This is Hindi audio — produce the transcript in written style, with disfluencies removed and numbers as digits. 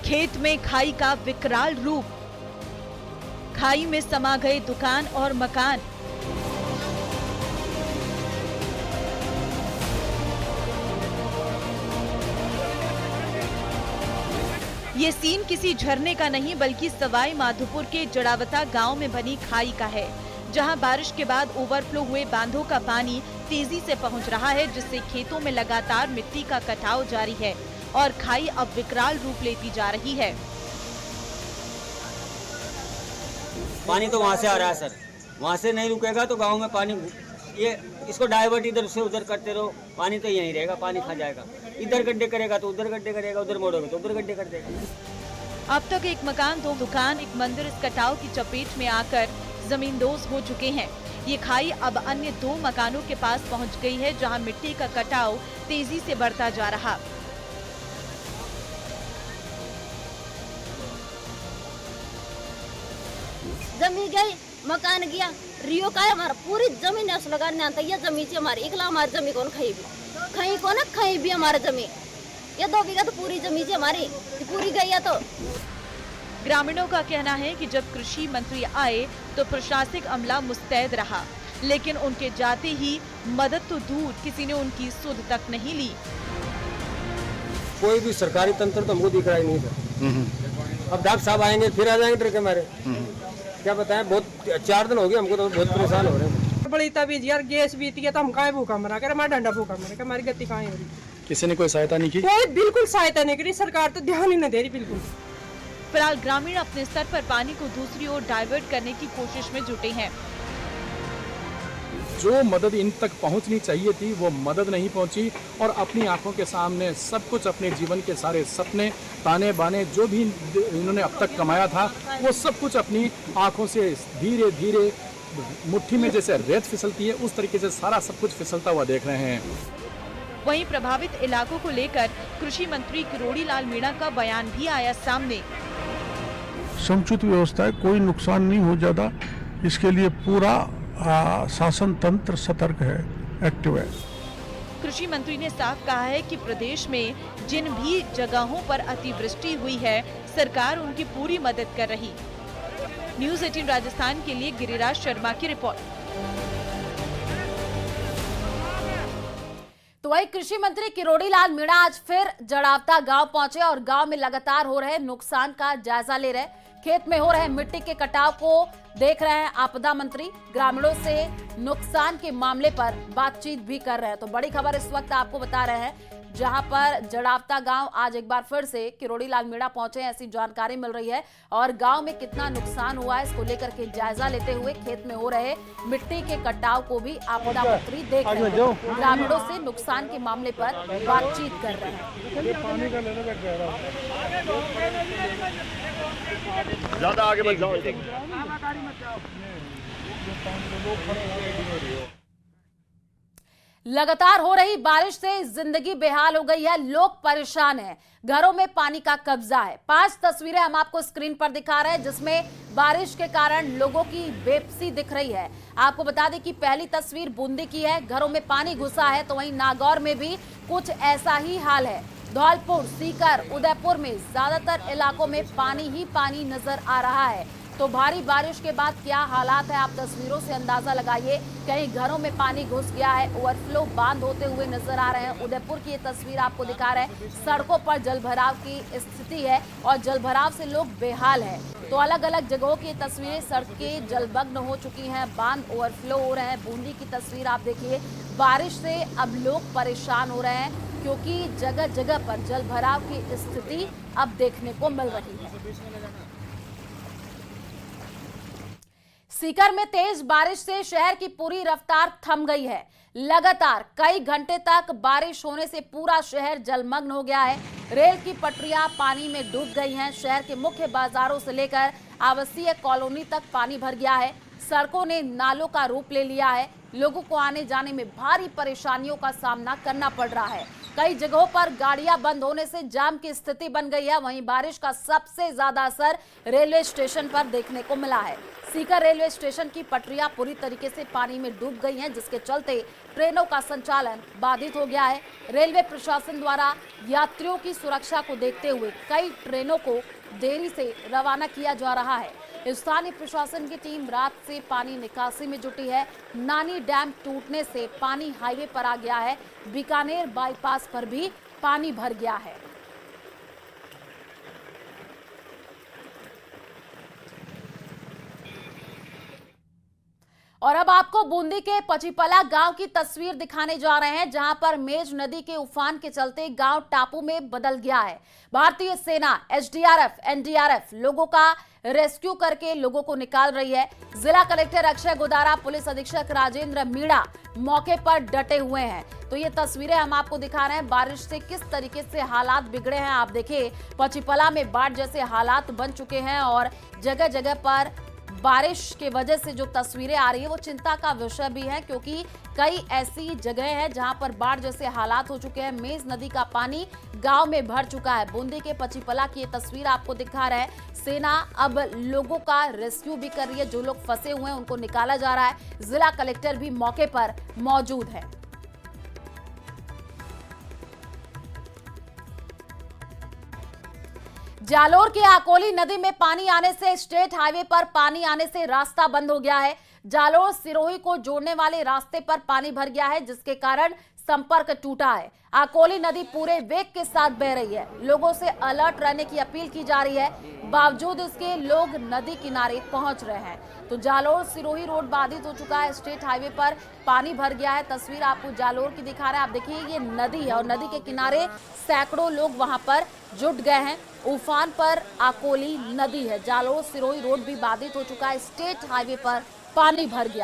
खेत में खाई का विकराल रूप, खाई में समा गए दुकान और मकान। ये सीन किसी झरने का नहीं बल्कि सवाई माधोपुर के जड़ावता गांव में बनी खाई का है, जहां बारिश के बाद ओवरफ्लो हुए बांधों का पानी तेजी से पहुंच रहा है, जिससे खेतों में लगातार मिट्टी का कटाव जारी है और खाई अब विकराल रूप लेती जा रही है। पानी तो वहाँ से आ रहा है सर, वहाँ से नहीं रुकेगा तो गांव में पानी, ये इसको डाइवर्ट इधर से उधर करते रहो, पानी तो यहीं रहेगा, पानी खा जाएगा। इधर गड्ढे करेगा तो उधर गड्ढे करेगा, उधर मोड़ोगे तो उधर गड्ढे कर देगा। अब तक एक मकान, 2 दुकान, एक मंदिर इस कटाव की चपेट में आकर जमींदोज हो चुके हैं। ये खाई अब अन्य 2 मकानों के पास पहुंच गई है, जहां मिट्टी का कटाव तेजी से बढ़ता जा रहा। जमीन गई, मकान गया, रियो का है हमारा, पूरी जमीन है लगाने आता। ये जमीन से हमारी इकला हमारी जमीन कौन खाई भी, कहीं को ना कहीं भी हमारी जमीन, ये 2 बीघा तो पूरी जमीन से हमारी पूरी गई है। तो ग्रामीणों का कहना है कि जब कृषि मंत्री आए तो प्रशासनिक अमला मुस्तैद रहा, लेकिन उनके जाते ही मदद तो दूर, किसी ने उनकी सुध तक नहीं ली। कोई भी सरकारी तंत्र तो हमको दिख रहा ही नहीं था। अब डॉक्टर साहब आएंगे फिर आ जाएंगे डर के मारे, क्या बताएं। बहुत 4 दिन हो गए हमको तो बहुत परेशान हो रहे हैं। बड़ी तबीयत यार, गैस बीती है तो हम कहाँ भूखा मरा कर, हमारा डंडा भूखा मरा कर, हमारी गति कहाँ हो रही। किसी ने कोई सहायता नहीं की? कोई बिल्कुल सहायता नहीं करी, सरकार तो ध्यान ही नहीं दे रही बिल्कुल। फिलहाल ग्रामीण अपने स्तर पर पानी को दूसरी ओर डाइवर्ट करने की कोशिश में जुटे हैं। जो मदद इन तक पहुंचनी चाहिए थी वो मदद नहीं पहुंची और अपनी आंखों के सामने सब कुछ, अपने जीवन के सारे सपने, ताने बाने जो भी इन्होंने अब तक कमाया था वो सब कुछ अपनी आंखों से धीरे धीरे मुट्ठी में जैसे रेत फिसलती है उस तरीके से सारा सब कुछ फिसलता हुआ देख रहे हैं। वहीं प्रभावित इलाकों को लेकर कृषि मंत्री किरोड़ी लाल मीणा का बयान भी आया सामने। समुचित व्यवस्था है, कोई नुकसान नहीं हो जाता, इसके लिए पूरा शासन तंत्र सतर्क है, एक्टिव है। कृषि मंत्री ने साफ कहा है कि प्रदेश में जिन भी जगहों पर अतिवृष्टि हुई है, सरकार उनकी पूरी मदद कर रही। न्यूज़ 18 राजस्थान के लिए गिरिराज शर्मा की रिपोर्ट। तो वही कृषि मंत्री किरोड़ी लाल मीणा आज फिर जड़ावता गांव पहुंचे और गांव में लगातार हो रहे नुकसान का जायजा ले रहे। खेत में हो रहे मिट्टी के कटाव को देख रहे हैं आपदा मंत्री, ग्रामीणों से नुकसान के मामले पर बातचीत भी कर रहे हैं। तो बड़ी खबर इस वक्त आपको बता रहे हैं, जहां पर जड़ावता गांव आज एक बार फिर से किरोड़ी लाल मीणा पहुंचे, ऐसी जानकारी मिल रही है। और गांव में कितना नुकसान हुआ है इसको लेकर के जायजा लेते हुए खेत में हो रहे मिट्टी के कटाव को भी आपदा मंत्री देख रहे हैं, ग्रामीणों से नुकसान के मामले पर बातचीत कर रहे हैं। ज्यादा आगे मत जाओ। लगातार हो रही बारिश से जिंदगी बेहाल हो गई है, लोग परेशान हैं, घरों में पानी का कब्जा है। 5 तस्वीरें हम आपको स्क्रीन पर दिखा रहे हैं जिसमें बारिश के कारण लोगों की बेबसी दिख रही है। आपको बता दें कि पहली तस्वीर बूंदी की है, घरों में पानी घुसा है। तो वहीं नागौर में भी कुछ ऐसा ही हाल है। धौलपुर, सीकर, उदयपुर में ज्यादातर इलाकों में पानी ही पानी नजर आ रहा है। तो भारी बारिश के बाद क्या हालात है, आप तस्वीरों से अंदाजा लगाइए। कहीं घरों में पानी घुस गया है, ओवरफ्लो बांध होते हुए नजर आ रहे हैं। उदयपुर की ये तस्वीर आपको दिखा रहे हैं, सड़कों पर जलभराव की स्थिति है और जलभराव से लोग बेहाल हैं। तो अलग अलग जगहों की तस्वीरें, सड़कें जलमग्न हो चुकी हैं, बांध ओवरफ्लो हो रहे हैं। बूंदी की तस्वीर आप देखिए, बारिश से अब लोग परेशान हो रहे हैं क्योंकि जगह जगह पर जलभराव की स्थिति अब देखने को मिल रही है। सीकर में तेज बारिश से शहर की पूरी रफ्तार थम गई है। लगातार कई घंटे तक बारिश होने से पूरा शहर जलमग्न हो गया है। रेल की पटरियां पानी में डूब गई हैं। शहर के मुख्य बाजारों से लेकर आवासीय कॉलोनी तक पानी भर गया है। सड़कों ने नालों का रूप ले लिया है। लोगों को आने जाने में भारी परेशानियों का सामना करना पड़ रहा है। कई जगहों पर गाड़ियां बंद होने से जाम की स्थिति बन गई है। वहीं बारिश का सबसे ज्यादा असर रेलवे स्टेशन पर देखने को मिला है। सीकर रेलवे स्टेशन की पटरियां पूरी तरीके से पानी में डूब गई हैं, जिसके चलते ट्रेनों का संचालन बाधित हो गया है। रेलवे प्रशासन द्वारा यात्रियों की सुरक्षा को देखते हुए कई ट्रेनों को देरी से रवाना किया जा रहा है। स्थानीय प्रशासन की टीम रात से पानी निकासी में जुटी है। नानी डैम टूटने से पानी हाईवे पर आ गया है। बीकानेर बाईपास पर भी पानी भर गया है। और अब आपको बूंदी के पचीपला गांव की तस्वीर दिखाने जा रहे हैं, जहां पर मेज नदी के उफान के चलते गांव टापू में बदल गया है। भारतीय सेना, एसडीआरएफ, एनडीआरएफ लोगों का रेस्क्यू करके लोगों को निकाल रही है। जिला कलेक्टर अक्षय गोदारा, पुलिस अधीक्षक राजेंद्र मीणा मौके पर डटे हुए हैं। तो ये तस्वीरें हम आपको दिखा रहे हैं, बारिश से किस तरीके से हालात बिगड़े हैं। आप देखिए, पचीपला में बाढ़ जैसे हालात बन चुके हैं और जगह जगह पर बारिश के वजह से जो तस्वीरें आ रही है वो चिंता का विषय भी है, क्योंकि कई ऐसी जगह है जहां पर बाढ़ जैसे हालात हो चुके हैं। मेज नदी का पानी गांव में भर चुका है। बूंदी के पचीपला की ये तस्वीर आपको दिखा रहे हैं। सेना अब लोगों का रेस्क्यू भी कर रही है। जो लोग फंसे हुए हैं उनको निकाला जा रहा है। जिला कलेक्टर भी मौके पर मौजूद है। जालोर के आकोली नदी में पानी आने से स्टेट हाईवे पर पानी आने से रास्ता बंद हो गया है। जालोर सिरोही को जोड़ने वाले रास्ते पर पानी भर गया है, जिसके कारण संपर्क टूटा है। आकोली नदी पूरे वेग के साथ बह रही है। लोगों से अलर्ट रहने की अपील की जा रही है, बावजूद इसके लोग नदी किनारे पहुंच रहे हैं। तो जालोर सिरोही रोड बाधित हो चुका है। स्टेट हाईवे पर पानी भर गया है। तस्वीर आपको जालोर की दिखा रहे हैं। आप देखिए, ये नदी है और नदी के किनारे सैकड़ों लोग वहां पर जुट गए हैं। उफान पर आकोली नदी है। जालोर सिरोही रोड भी बाधित हो चुका है। स्टेट हाईवे पर पानी भर गया।